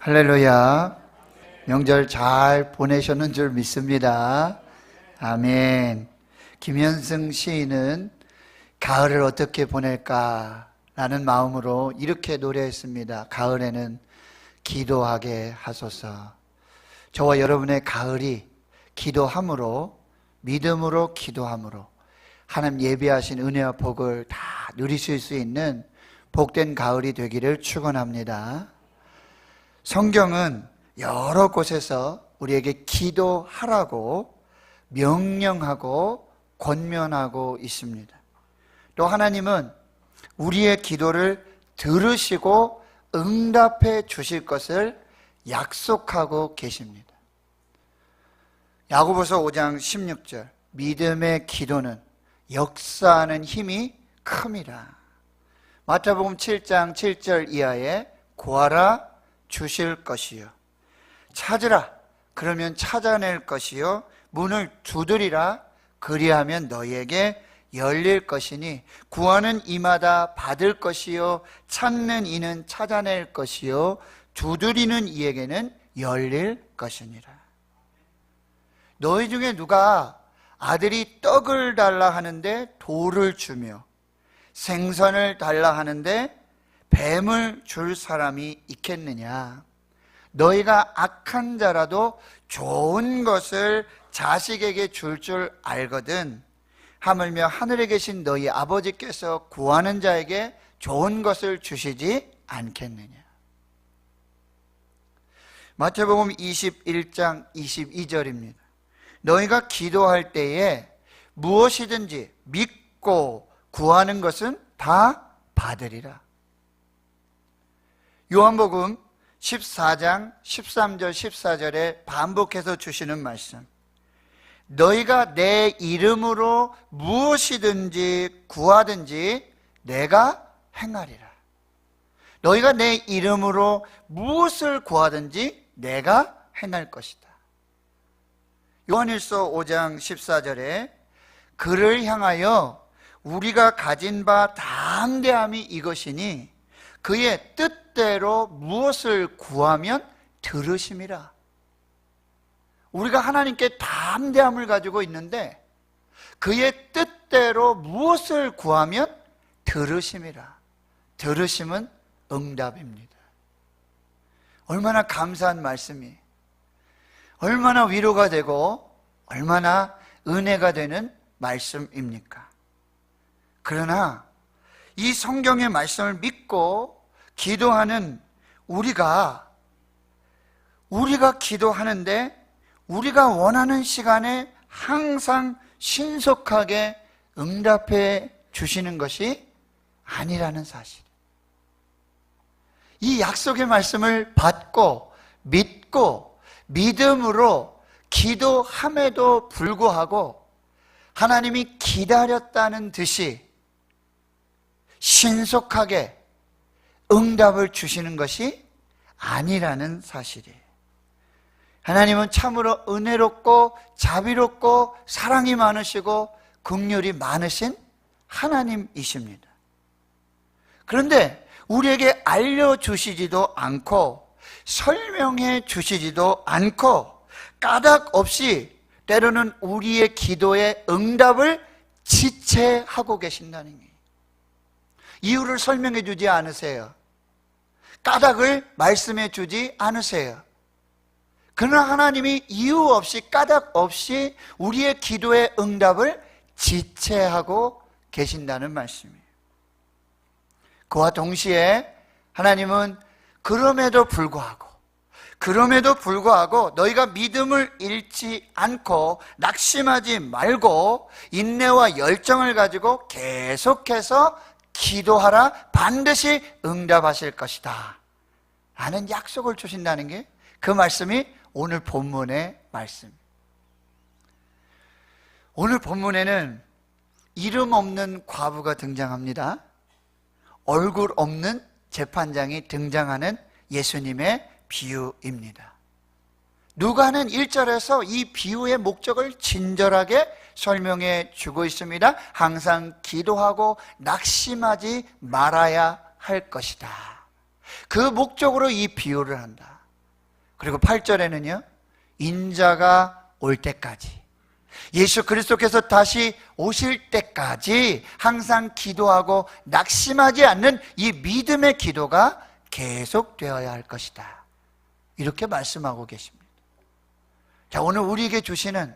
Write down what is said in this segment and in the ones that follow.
할렐루야. 명절 잘 보내셨는 줄 믿습니다. 아멘. 김현승 시인은 가을을 어떻게 보낼까라는 마음으로 이렇게 노래했습니다. 가을에는 기도하게 하소서. 저와 여러분의 가을이 기도함으로, 믿음으로 기도함으로 하나님 예비하신 은혜와 복을 다 누리실 수 있는 복된 가을이 되기를 축원합니다. 성경은 여러 곳에서 우리에게 기도하라고 명령하고 권면하고 있습니다. 또 하나님은 우리의 기도를 들으시고 응답해 주실 것을 약속하고 계십니다. 야고보서 5장 16절, 믿음의 기도는 역사하는 힘이 큼이라. 마태복음 7장 7절 이하에 구하라 주실 것이요, 찾으라 그러면 찾아낼 것이요, 문을 두드리라 그리하면 너희에게 열릴 것이니 구하는 이마다 받을 것이요, 찾는 이는 찾아낼 것이요, 두드리는 이에게는 열릴 것이니라. 너희 중에 누가 아들이 떡을 달라 하는데 돌을 주며 생선을 달라 하는데 뱀을 줄 사람이 있겠느냐? 너희가 악한 자라도 좋은 것을 자식에게 줄 알거든 하물며 하늘에 계신 너희 아버지께서 구하는 자에게 좋은 것을 주시지 않겠느냐? 마태복음 21장 22절입니다. 너희가 기도할 때에 무엇이든지 믿고 구하는 것은 다 받으리라. 요한복음 14장 13절 14절에 반복해서 주시는 말씀, 너희가 내 이름으로 무엇이든지 구하든지 내가 행하리라. 너희가 내 이름으로 무엇을 구하든지 내가 행할 것이다. 요한일서 5장 14절에 그를 향하여 우리가 가진 바 담대함이 이것이니 그의 뜻대로 무엇을 구하면 들으심이라. 우리가 하나님께 담대함을 가지고 있는데 그의 뜻대로 무엇을 구하면 들으심이라. 들으심은 응답입니다. 얼마나 감사한 말씀이, 얼마나 위로가 되고 얼마나 은혜가 되는 말씀입니까? 그러나 이 성경의 말씀을 믿고 기도하는 우리가 기도하는데 우리가 원하는 시간에 항상 신속하게 응답해 주시는 것이 아니라는 사실. 이 약속의 말씀을 받고 믿고 믿음으로 기도함에도 불구하고 하나님이 기다렸다는 듯이 신속하게 응답을 주시는 것이 아니라는 사실이에요. 하나님은 참으로 은혜롭고 자비롭고 사랑이 많으시고 긍휼이 많으신 하나님이십니다. 그런데 우리에게 알려주시지도 않고 설명해 주시지도 않고 까닭 없이 때로는 우리의 기도에 응답을 지체하고 계신다는 거예요. 이유를 설명해 주지 않으세요. 까닭을 말씀해 주지 않으세요. 그러나 하나님이 이유 없이 까닭 없이 우리의 기도의 응답을 지체하고 계신다는 말씀이에요. 그와 동시에 하나님은 그럼에도 불구하고 너희가 믿음을 잃지 않고 낙심하지 말고 인내와 열정을 가지고 계속해서 기도하라, 반드시 응답하실 것이다 라는 약속을 주신다는 게 그 말씀이 오늘 본문의 말씀. 오늘 본문에는 이름 없는 과부가 등장합니다. 얼굴 없는 재판장이 등장하는 예수님의 비유입니다. 누가는 1절에서 이 비유의 목적을 친절하게 설명해 주고 있습니다. 항상 기도하고 낙심하지 말아야 할 것이다. 그 목적으로 이 비유를 한다. 그리고 8절에는요, 인자가 올 때까지, 예수 그리스도께서 다시 오실 때까지 항상 기도하고 낙심하지 않는 이 믿음의 기도가 계속되어야 할 것이다, 이렇게 말씀하고 계십니다. 자, 오늘 우리에게 주시는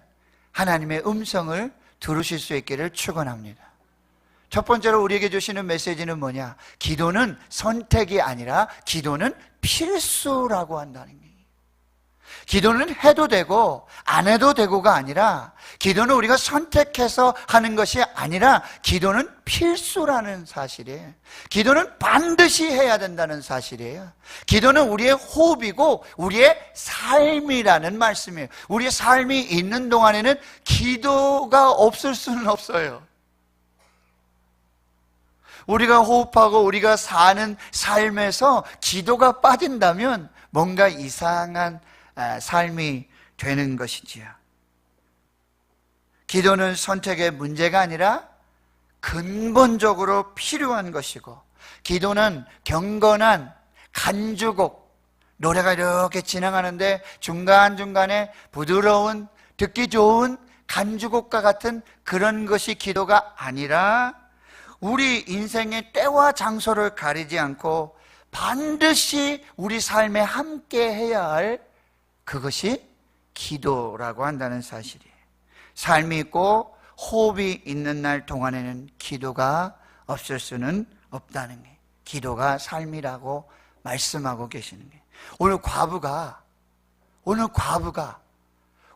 하나님의 음성을 들으실 수 있기를 축원합니다. 첫 번째로 우리에게 주시는 메시지는 뭐냐? 기도는 선택이 아니라 기도는 필수라고 한다는 거예요. 기도는 해도 되고 안 해도 되고가 아니라, 기도는 우리가 선택해서 하는 것이 아니라 기도는 필수라는 사실이에요. 기도는 반드시 해야 된다는 사실이에요. 기도는 우리의 호흡이고 우리의 삶이라는 말씀이에요. 우리의 삶이 있는 동안에는 기도가 없을 수는 없어요. 우리가 호흡하고 우리가 사는 삶에서 기도가 빠진다면 뭔가 이상한 삶이 되는 것이지요. 기도는 선택의 문제가 아니라 근본적으로 필요한 것이고, 기도는 경건한 간주곡, 노래가 이렇게 진행하는데 중간중간에 부드러운, 듣기 좋은 간주곡과 같은 그런 것이 기도가 아니라, 우리 인생의 때와 장소를 가리지 않고 반드시 우리 삶에 함께 해야 할 그것이 기도라고 한다는 사실이에요. 삶이 있고 호흡이 있는 날 동안에는 기도가 없을 수는 없다는 게, 기도가 삶이라고 말씀하고 계시는 게, 오늘 과부가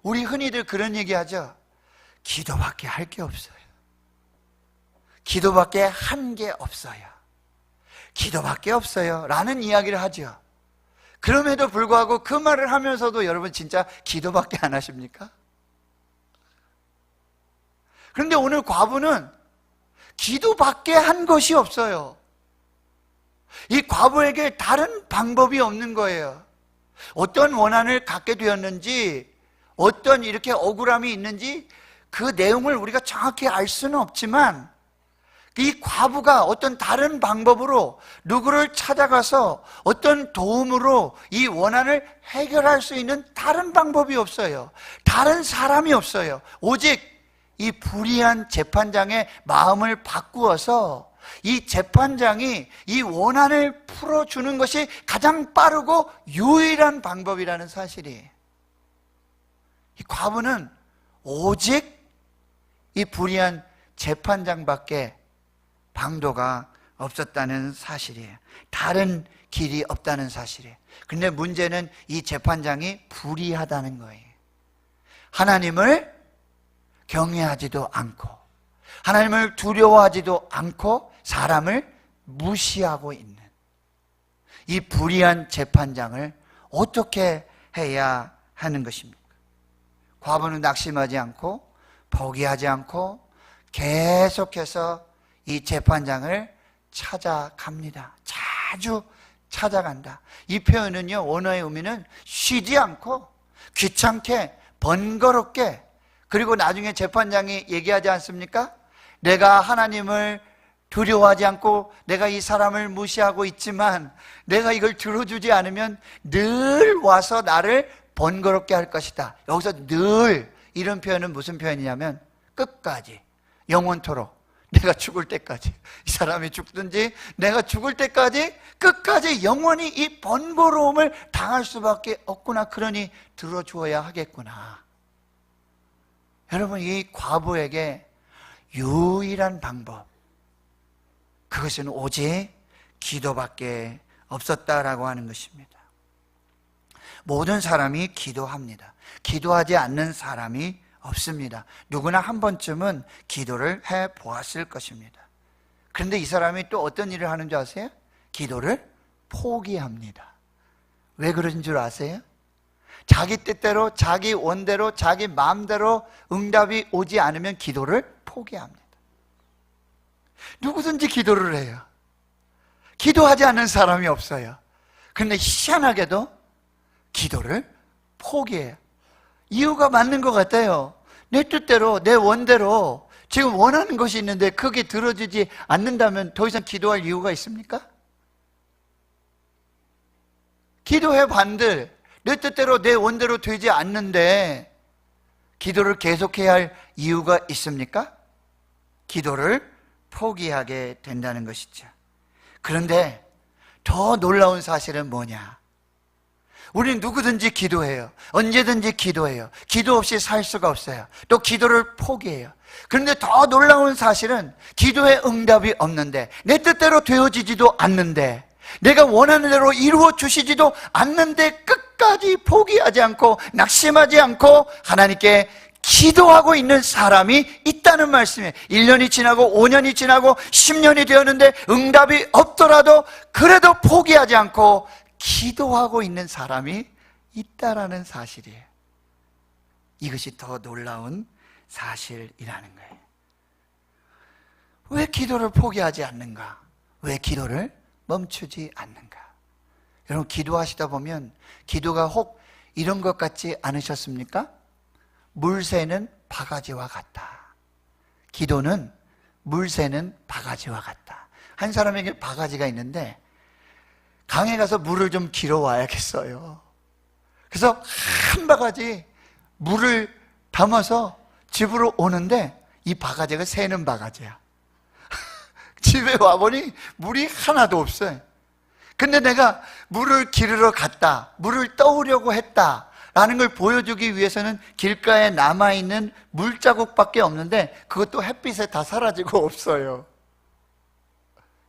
우리 흔히들 그런 얘기하죠. 기도밖에 할 게 없어요. 기도밖에 한 게 없어요. 기도밖에 없어요 라는 이야기를 하죠. 그럼에도 불구하고 그 말을 하면서도 여러분 진짜 기도밖에 안 하십니까? 그런데 오늘 과부는 기도밖에 한 것이 없어요. 이 과부에게 다른 방법이 없는 거예요. 어떤 원한을 갖게 되었는지, 어떤 이렇게 억울함이 있는지 그 내용을 우리가 정확히 알 수는 없지만, 이 과부가 어떤 다른 방법으로 누구를 찾아가서 어떤 도움으로 이 원한을 해결할 수 있는 다른 방법이 없어요. 다른 사람이 없어요. 오직 이 불의한 재판장의 마음을 바꾸어서 이 재판장이 이 원한을 풀어주는 것이 가장 빠르고 유일한 방법이라는 사실이에요. 이 과부는 오직 이 불의한 재판장밖에 방도가 없었다는 사실이에요. 다른 길이 없다는 사실이에요. 그런데 문제는 이 재판장이 불의하다는 거예요. 하나님을 경외하지도 않고 하나님을 두려워하지도 않고 사람을 무시하고 있는 이 불의한 재판장을 어떻게 해야 하는 것입니까? 과부는 낙심하지 않고 포기하지 않고 계속해서 이 재판장을 찾아갑니다. 자주 찾아간다. 이 표현은요, 원어의 의미는 쉬지 않고 귀찮게 번거롭게, 그리고 나중에 재판장이 얘기하지 않습니까? 내가 하나님을 두려워하지 않고 내가 이 사람을 무시하고 있지만 내가 이걸 들어주지 않으면 늘 와서 나를 번거롭게 할 것이다. 여기서 늘 이런 표현은 무슨 표현이냐면 끝까지, 영원토록, 내가 죽을 때까지, 이 사람이 죽든지 내가 죽을 때까지 끝까지 영원히 이 번거로움을 당할 수밖에 없구나. 그러니 들어주어야 하겠구나. 여러분, 이 과부에게 유일한 방법, 그것은 오직 기도밖에 없었다라고 하는 것입니다. 모든 사람이 기도합니다. 기도하지 않는 사람이 없습니다. 누구나 한 번쯤은 기도를 해보았을 것입니다. 그런데 이 사람이 또 어떤 일을 하는 줄 아세요? 기도를 포기합니다. 왜 그런 줄 아세요? 자기 뜻대로, 자기 원대로, 자기 마음대로 응답이 오지 않으면 기도를 포기합니다. 누구든지 기도를 해요. 기도하지 않는 사람이 없어요. 그런데 희한하게도 기도를 포기해요. 이유가 맞는 것 같아요. 내 뜻대로, 내 원대로 지금 원하는 것이 있는데 그게 들어주지 않는다면 더 이상 기도할 이유가 있습니까? 기도해 반들 내 뜻대로 내 원대로 되지 않는데 기도를 계속해야 할 이유가 있습니까? 기도를 포기하게 된다는 것이죠. 그런데 더 놀라운 사실은 뭐냐? 우리는 누구든지 기도해요. 언제든지 기도해요. 기도 없이 살 수가 없어요. 또 기도를 포기해요. 그런데 더 놀라운 사실은 기도의 응답이 없는데, 내 뜻대로 되어지지도 않는데, 내가 원하는 대로 이루어 주시지도 않는데 끝까지 포기하지 않고 낙심하지 않고 하나님께 기도하고 있는 사람이 있다는 말씀이에요. 1년이 지나고 5년이 지나고 10년이 되었는데 응답이 없더라도 그래도 포기하지 않고 기도하고 있는 사람이 있다라는 사실이에요. 이것이 더 놀라운 사실이라는 거예요. 왜 기도를 포기하지 않는가? 왜 기도를 멈추지 않는가? 여러분, 기도하시다 보면 기도가 혹 이런 것 같지 않으셨습니까? 물 새는 바가지와 같다. 기도는 물 새는 바가지와 같다. 한 사람에게 바가지가 있는데 강에 가서 물을 좀 길어 와야겠어요. 그래서 한 바가지 물을 담아서 집으로 오는데 이 바가지가 새는 바가지야. 집에 와보니 물이 하나도 없어요. 근데 내가 물을 기르러 갔다, 물을 떠오려고 했다 라는 걸 보여주기 위해서는 길가에 남아있는 물자국밖에 없는데 그것도 햇빛에 다 사라지고 없어요.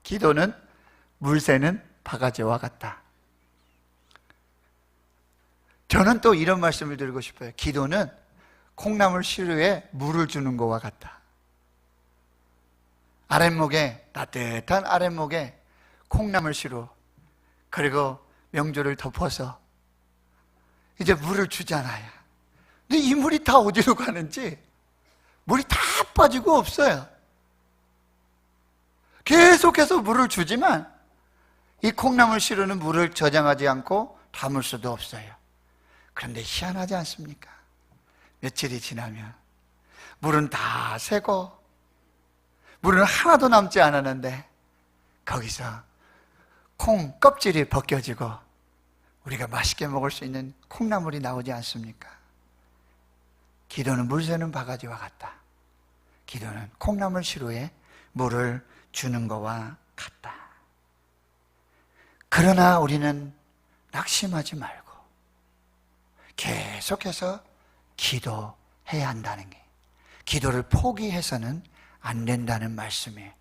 기도는 물 새는 바가지와 같다. 저는 또 이런 말씀을 드리고 싶어요. 기도는 콩나물 시루에 물을 주는 것과 같다. 아랫목에, 따뜻한 아랫목에 콩나물 시루, 그리고 명조를 덮어서 이제 물을 주잖아요. 근데 이 물이 다 어디로 가는지 물이 다 빠지고 없어요. 계속해서 물을 주지만 이 콩나물 시루는 물을 저장하지 않고 담을 수도 없어요. 그런데 희한하지 않습니까? 며칠이 지나면 물은 다 새고 물은 하나도 남지 않았는데 거기서 콩 껍질이 벗겨지고 우리가 맛있게 먹을 수 있는 콩나물이 나오지 않습니까? 기도는 물 새는 바가지와 같다. 기도는 콩나물 시루에 물을 주는 것과 같다. 그러나 우리는 낙심하지 말고 계속해서 기도해야 한다는 게, 기도를 포기해서는 안 된다는 말씀이에요.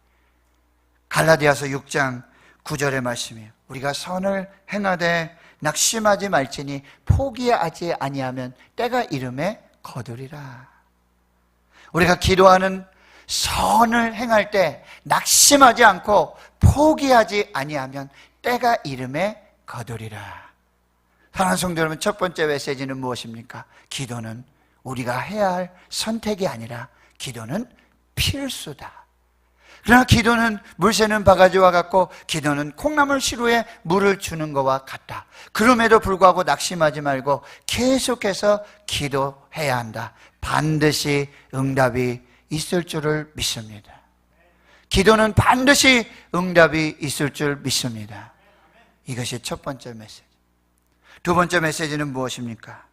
갈라디아서 6장 9절의 말씀이에요. 우리가 선을 행하되 낙심하지 말지니 포기하지 아니하면 때가 이름에 거두리라. 우리가 기도하는 선을 행할 때 낙심하지 않고 포기하지 아니하면 때가 이름에 거두리라. 사랑하는 성도 여러분, 첫 번째 메시지는 무엇입니까? 기도는 우리가 해야 할 선택이 아니라 기도는 필수다. 그러나 기도는 물 새는 바가지와 같고 기도는 콩나물 시루에 물을 주는 것과 같다. 그럼에도 불구하고 낙심하지 말고 계속해서 기도해야 한다. 반드시 응답이 있을 줄을 믿습니다. 기도는 반드시 응답이 있을 줄 믿습니다. 이것이 첫 번째 메시지. 두 번째 메시지는 무엇입니까?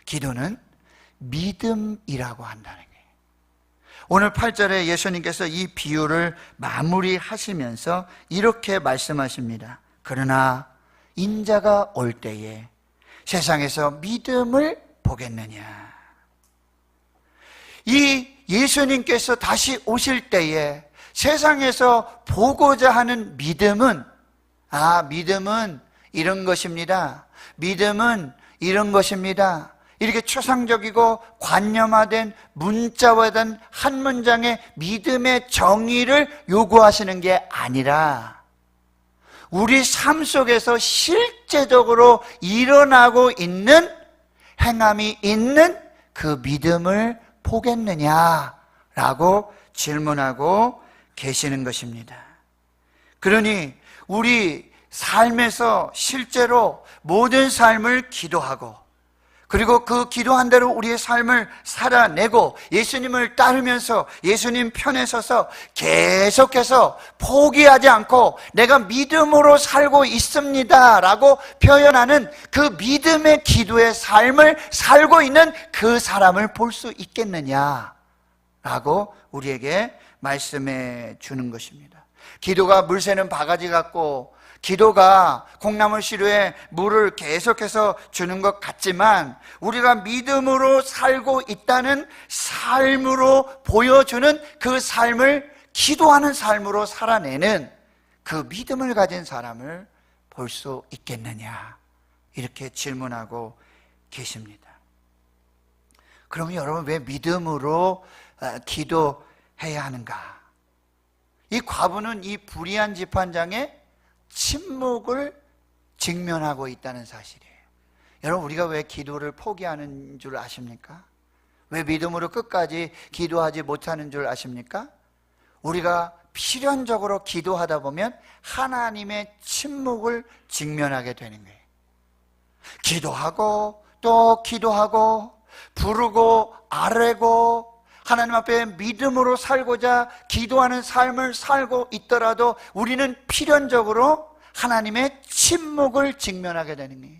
기도는 믿음이라고 한다는 거예요. 오늘 8절에 예수님께서 이 비유를 마무리하시면서 이렇게 말씀하십니다. 그러나 인자가 올 때에 세상에서 믿음을 보겠느냐. 이 예수님께서 다시 오실 때에 세상에서 보고자 하는 믿음은, 믿음은 이런 것입니다. 믿음은 이런 것입니다. 이렇게 추상적이고 관념화된 문자화된 한 문장의 믿음의 정의를 요구하시는 게 아니라 우리 삶 속에서 실제적으로 일어나고 있는 행함이 있는 그 믿음을 보겠느냐라고 질문하고 계시는 것입니다. 그러니 우리 삶에서 실제로 모든 삶을 기도하고 그리고 그 기도한 대로 우리의 삶을 살아내고 예수님을 따르면서 예수님 편에 서서 계속해서 포기하지 않고 내가 믿음으로 살고 있습니다 라고 표현하는 그 믿음의 기도의 삶을 살고 있는 그 사람을 볼 수 있겠느냐 라고 우리에게 말씀해 주는 것입니다. 기도가 물 새는 바가지 같고 기도가 콩나물 시루에 물을 계속해서 주는 것 같지만 우리가 믿음으로 살고 있다는 삶으로 보여주는 그 삶을 기도하는 삶으로 살아내는 그 믿음을 가진 사람을 볼 수 있겠느냐 이렇게 질문하고 계십니다. 그러면 여러분 왜 믿음으로 기도해야 하는가? 이 과부는 이 불의한 재판장의 침묵을 직면하고 있다는 사실이에요. 여러분 우리가 왜 기도를 포기하는 줄 아십니까? 왜 믿음으로 끝까지 기도하지 못하는 줄 아십니까? 우리가 필연적으로 기도하다 보면 하나님의 침묵을 직면하게 되는 거예요. 기도하고 또 기도하고 부르고 아뢰고 하나님 앞에 믿음으로 살고자 기도하는 삶을 살고 있더라도 우리는 필연적으로 하나님의 침묵을 직면하게 되는 거예요.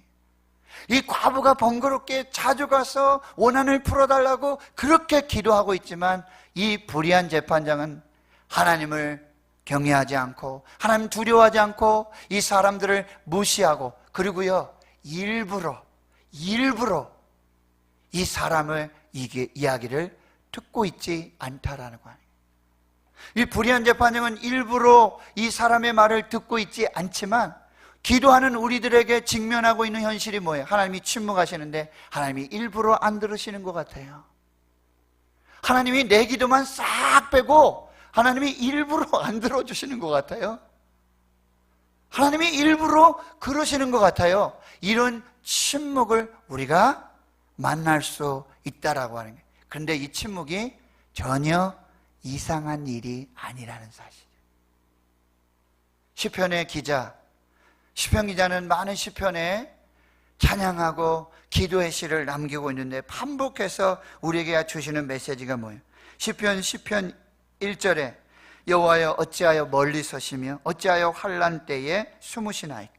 이 과부가 번거롭게 자주 가서 원한을 풀어달라고 그렇게 기도하고 있지만 이 불의한 재판장은 하나님을 경외하지 않고 하나님 두려워하지 않고 이 사람들을 무시하고 그리고요 일부러 이 사람의 이야기를 듣고 있지 않다라는 거예요. 이 불의한 재판장은 일부러 이 사람의 말을 듣고 있지 않지만 기도하는 우리들에게 직면하고 있는 현실이 뭐예요? 하나님이 침묵하시는데 하나님이 일부러 안 들으시는 것 같아요. 하나님이 내 기도만 싹 빼고 하나님이 일부러 안 들어주시는 것 같아요. 하나님이 일부러 그러시는 것 같아요. 이런 침묵을 우리가 만날 수 있다라고 하는 거예요. 그런데 이 침묵이 전혀 이상한 일이 아니라는 사실이에요. 시편의 기자, 시편 기자는 많은 시편에 찬양하고 기도의 시를 남기고 있는데 반복해서 우리에게 주시는 메시지가 뭐예요? 시편 1절에 여호와여 어찌하여 멀리 서시며 어찌하여 환난 때에 숨으시나이까?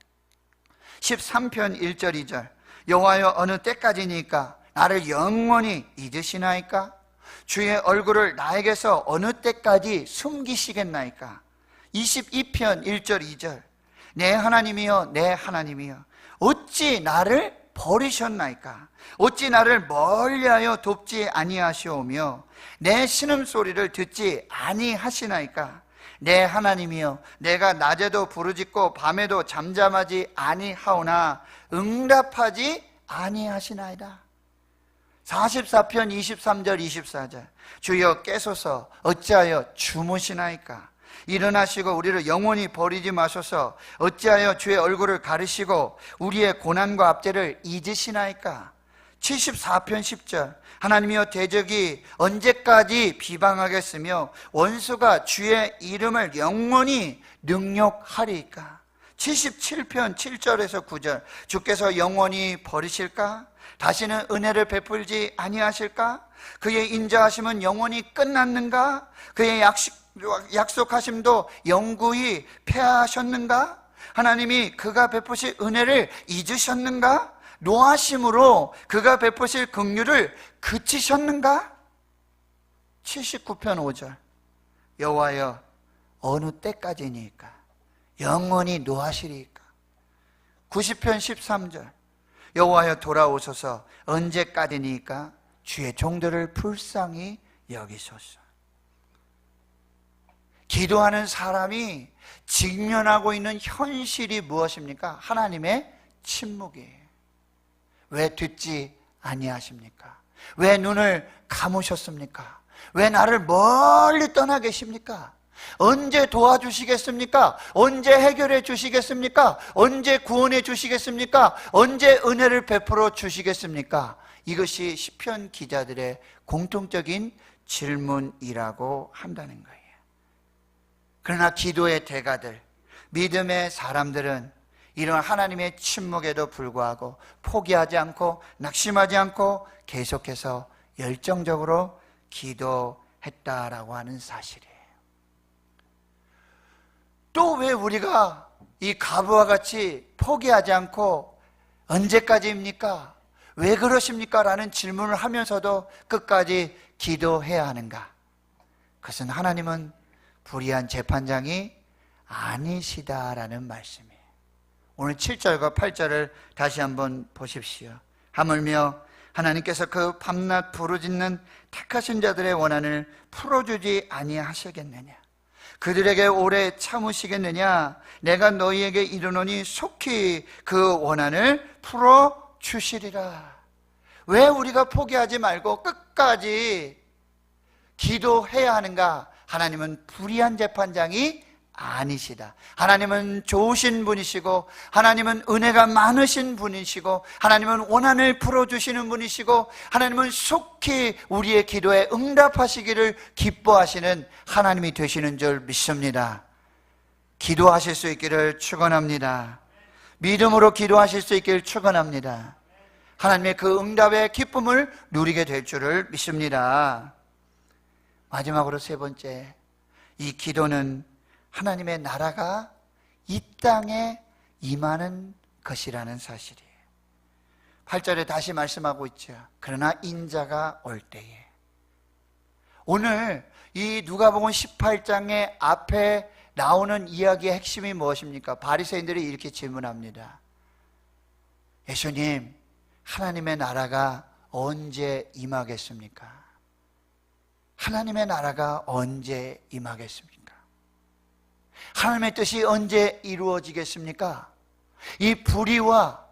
13편 1절 2절 여호와여 어느 때까지니까 나를 영원히 잊으시나이까? 주의 얼굴을 나에게서 어느 때까지 숨기시겠나이까? 22편 1절 2절 내 하나님이여 내 하나님이여 어찌 나를 버리셨나이까? 어찌 나를 멀리하여 돕지 아니하시오며 내 신음소리를 듣지 아니하시나이까? 내 하나님이여 내가 낮에도 부르짖고 밤에도 잠잠하지 아니하오나 응답하지 아니하시나이다. 44편 23절 24절 주여 깨소서 어찌하여 주무시나이까? 일어나시고 우리를 영원히 버리지 마소서 어찌하여 주의 얼굴을 가리시고 우리의 고난과 압제를 잊으시나이까? 74편 10절 하나님이여 대적이 언제까지 비방하겠으며 원수가 주의 이름을 영원히 능욕하리이까? 77편 7절에서 9절 주께서 영원히 버리실까? 다시는 은혜를 베풀지 아니하실까? 그의 인자하심은 영원히 끝났는가? 그의 약속하심도 영구히 폐하셨는가? 하나님이 그가 베푸실 은혜를 잊으셨는가? 노하심으로 그가 베푸실 긍휼을 그치셨는가? 79편 5절 여호와여 어느 때까지니까 영원히 노하시리이까? 90편 13절 여호와여 돌아오소서 언제까지니까 주의 종들을 불쌍히 여기소서. 기도하는 사람이 직면하고 있는 현실이 무엇입니까? 하나님의 침묵이에요. 왜 듣지 아니하십니까? 왜 눈을 감으셨습니까? 왜 나를 멀리 떠나 계십니까? 언제 도와주시겠습니까? 언제 해결해 주시겠습니까? 언제 구원해 주시겠습니까? 언제 은혜를 베풀어 주시겠습니까? 이것이 시편 기자들의 공통적인 질문이라고 한다는 거예요. 그러나 기도의 대가들, 믿음의 사람들은 이런 하나님의 침묵에도 불구하고 포기하지 않고 낙심하지 않고 계속해서 열정적으로 기도했다라고 하는 사실이에요. 또 왜 우리가 이 가브와 같이 포기하지 않고 언제까지입니까? 왜 그러십니까? 라는 질문을 하면서도 끝까지 기도해야 하는가? 그것은 하나님은 불의한 재판장이 아니시다라는 말씀이에요. 오늘 7절과 8절을 다시 한번 보십시오. 하물며 하나님께서 그 밤낮 부르짖는 택하신 자들의 원한을 풀어주지 아니하시겠느냐? 그들에게 오래 참으시겠느냐? 내가 너희에게 이르노니 속히 그 원한을 풀어주시리라. 왜 우리가 포기하지 말고 끝까지 기도해야 하는가? 하나님은 불의한 재판장이 아니시다. 하나님은 좋으신 분이시고, 하나님은 은혜가 많으신 분이시고, 하나님은 원한을 풀어주시는 분이시고, 하나님은 속히 우리의 기도에 응답하시기를 기뻐하시는 하나님이 되시는 줄 믿습니다. 기도하실 수 있기를 축원합니다. 믿음으로 기도하실 수 있기를 축원합니다. 하나님의 그 응답의 기쁨을 누리게 될 줄을 믿습니다. 마지막으로 세 번째, 이 기도는 하나님의 나라가 이 땅에 임하는 것이라는 사실이에요. 8절에 다시 말씀하고 있죠. 그러나 인자가 올 때에. 오늘 이 누가복음 18장의 앞에 나오는 이야기의 핵심이 무엇입니까? 바리새인들이 이렇게 질문합니다. 예수님, 하나님의 나라가 언제 임하겠습니까? 하나님의 나라가 언제 임하겠습니까? 하나님의 뜻이 언제 이루어지겠습니까? 이 불의와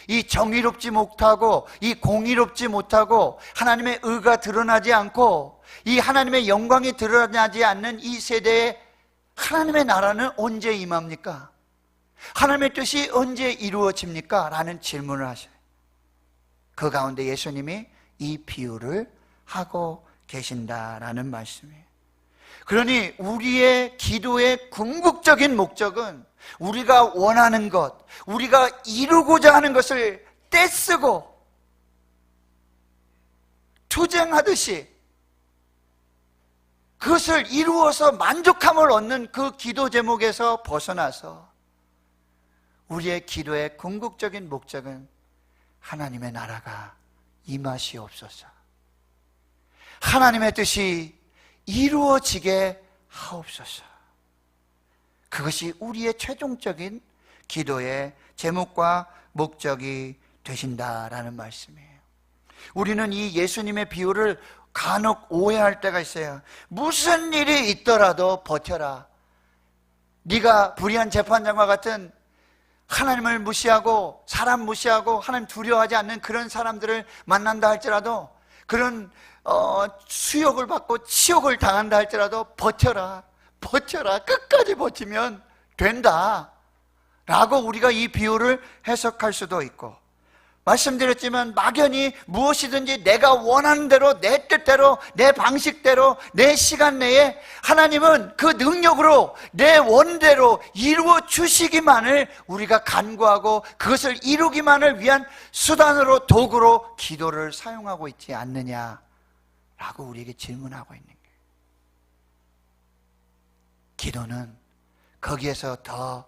이 정의롭지 못하고 이 공의롭지 못하고 하나님의 의가 드러나지 않고 이 하나님의 영광이 드러나지 않는 이 세대에 하나님의 나라는 언제 임합니까? 하나님의 뜻이 언제 이루어집니까? 라는 질문을 하셔요. 그 가운데 예수님이 이 비유를 하고 계신다라는 말씀이에요. 그러니 우리의 기도의 궁극적인 목적은 우리가 원하는 것, 우리가 이루고자 하는 것을 떼쓰고 투쟁하듯이 그것을 이루어서 만족함을 얻는 그 기도 제목에서 벗어나서 우리의 기도의 궁극적인 목적은 하나님의 나라가 임하시옵소서, 하나님의 뜻이 이루어지게 하옵소서. 그것이 우리의 최종적인 기도의 제목과 목적이 되신다라는 말씀이에요. 우리는 이 예수님의 비유를 간혹 오해할 때가 있어요. 무슨 일이 있더라도 버텨라. 네가 불의한 재판장과 같은 하나님을 무시하고 사람 무시하고 하나님 두려워하지 않는 그런 사람들을 만난다 할지라도, 그런 수욕을 받고 치욕을 당한다 할지라도 버텨라, 끝까지 버티면 된다 라고 우리가 이 비유를 해석할 수도 있고, 말씀드렸지만 막연히 무엇이든지 내가 원하는 대로, 내 뜻대로, 내 방식대로, 내 시간 내에 하나님은 그 능력으로 내 원대로 이루어 주시기만을 우리가 간구하고 그것을 이루기만을 위한 수단으로, 도구로 기도를 사용하고 있지 않느냐라고 우리에게 질문하고 있는 거예요. 기도는 거기에서 더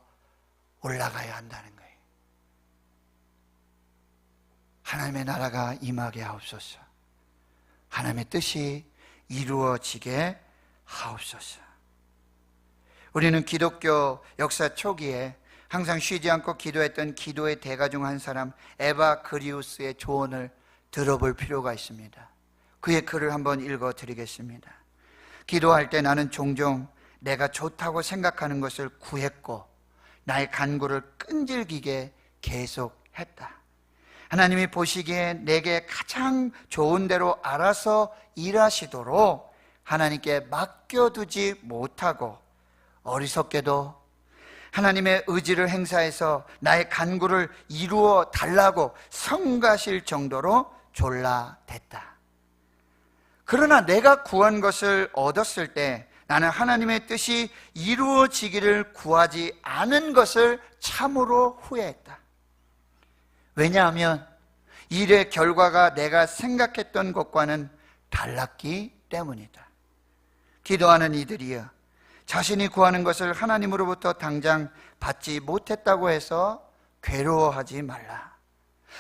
올라가야 한다는 거예요. 하나님의 나라가 임하게 하옵소서, 하나님의 뜻이 이루어지게 하옵소서. 우리는 기독교 역사 초기에 항상 쉬지 않고 기도했던 기도의 대가 중 한 사람 에바 그리우스의 조언을 들어볼 필요가 있습니다. 그의 글을 한번 읽어드리겠습니다. 기도할 때 나는 종종 내가 좋다고 생각하는 것을 구했고 나의 간구를 끈질기게 계속했다. 하나님이 보시기에 내게 가장 좋은 대로 알아서 일하시도록 하나님께 맡겨두지 못하고 어리석게도 하나님의 의지를 행사해서 나의 간구를 이루어 달라고 성가실 정도로 졸라댔다. 그러나 내가 구한 것을 얻었을 때 나는 하나님의 뜻이 이루어지기를 구하지 않은 것을 참으로 후회했다. 왜냐하면 일의 결과가 내가 생각했던 것과는 달랐기 때문이다. 기도하는 이들이여, 자신이 구하는 것을 하나님으로부터 당장 받지 못했다고 해서 괴로워하지 말라.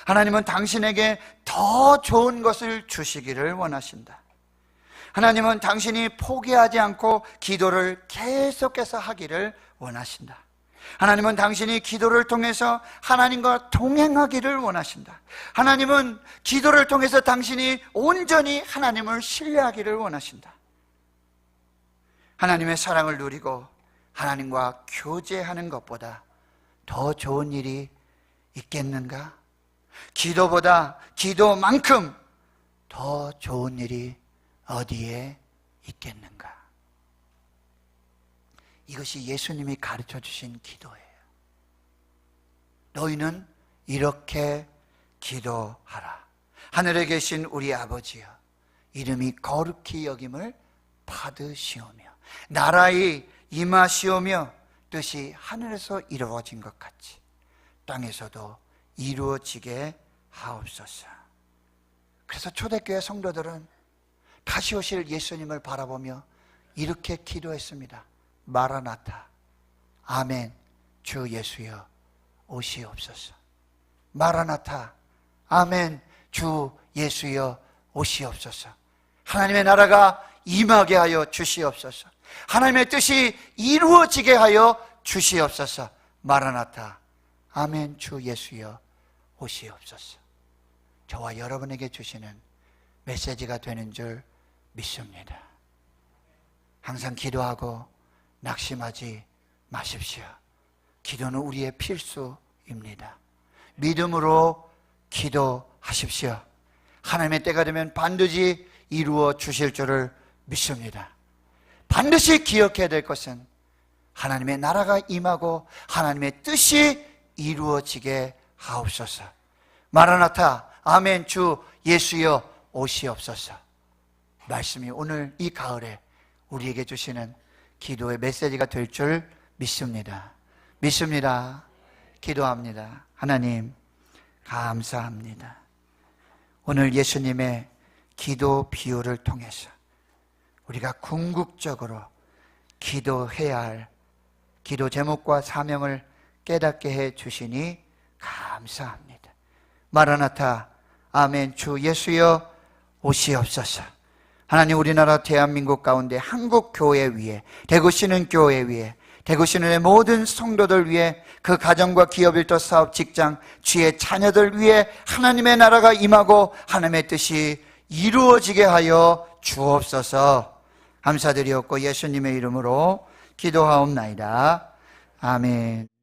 하나님은 당신에게 더 좋은 것을 주시기를 원하신다. 하나님은 당신이 포기하지 않고 기도를 계속해서 하기를 원하신다. 하나님은 당신이 기도를 통해서 하나님과 동행하기를 원하신다. 하나님은 기도를 통해서 당신이 온전히 하나님을 신뢰하기를 원하신다. 하나님의 사랑을 누리고 하나님과 교제하는 것보다 더 좋은 일이 있겠는가? 기도보다, 기도만큼 더 좋은 일이 어디에 있겠는가? 이것이 예수님이 가르쳐 주신 기도예요. 너희는 이렇게 기도하라. 하늘에 계신 우리 아버지여, 이름이 거룩히 여김을 받으시오며 나라의 임하시오며 뜻이 하늘에서 이루어진 것 같이 땅에서도 이루어지게 하옵소서. 그래서 초대교회 성도들은 다시 오실 예수님을 바라보며 이렇게 기도했습니다. 마라나타, 아멘, 주 예수여 오시옵소서. 마라나타, 아멘, 주 예수여 오시옵소서. 하나님의 나라가 임하게 하여 주시옵소서. 하나님의 뜻이 이루어지게 하여 주시옵소서. 마라나타, 아멘, 주 예수여 오시옵소서. 저와 여러분에게 주시는 메시지가 되는 줄 믿습니다. 항상 기도하고 낙심하지 마십시오. 기도는 우리의 필수입니다. 믿음으로 기도하십시오. 하나님의 때가 되면 반드시 이루어 주실 줄을 믿습니다. 반드시 기억해야 될 것은 하나님의 나라가 임하고 하나님의 뜻이 이루어지게 하옵소서. 마라나타, 아멘, 주 예수여 오시옵소서. 말씀이 오늘 이 가을에 우리에게 주시는 기도의 메시지가 될 줄 믿습니다. 믿습니다. 기도합니다. 하나님 감사합니다. 오늘 예수님의 기도 비유를 통해서 우리가 궁극적으로 기도해야 할 기도 제목과 사명을 깨닫게 해 주시니 감사합니다. 마라나타, 아멘, 주 예수여 오시옵소서. 하나님, 우리나라 대한민국 가운데 한국 교회 위에, 대구시는 교회 위에, 대구시는의 모든 성도들 위해, 그 가정과 기업, 일터, 사업, 직장, 주의 자녀들 위해 하나님의 나라가 임하고 하나님의 뜻이 이루어지게 하여 주옵소서. 감사드리옵고 예수님의 이름으로 기도하옵나이다. 아멘.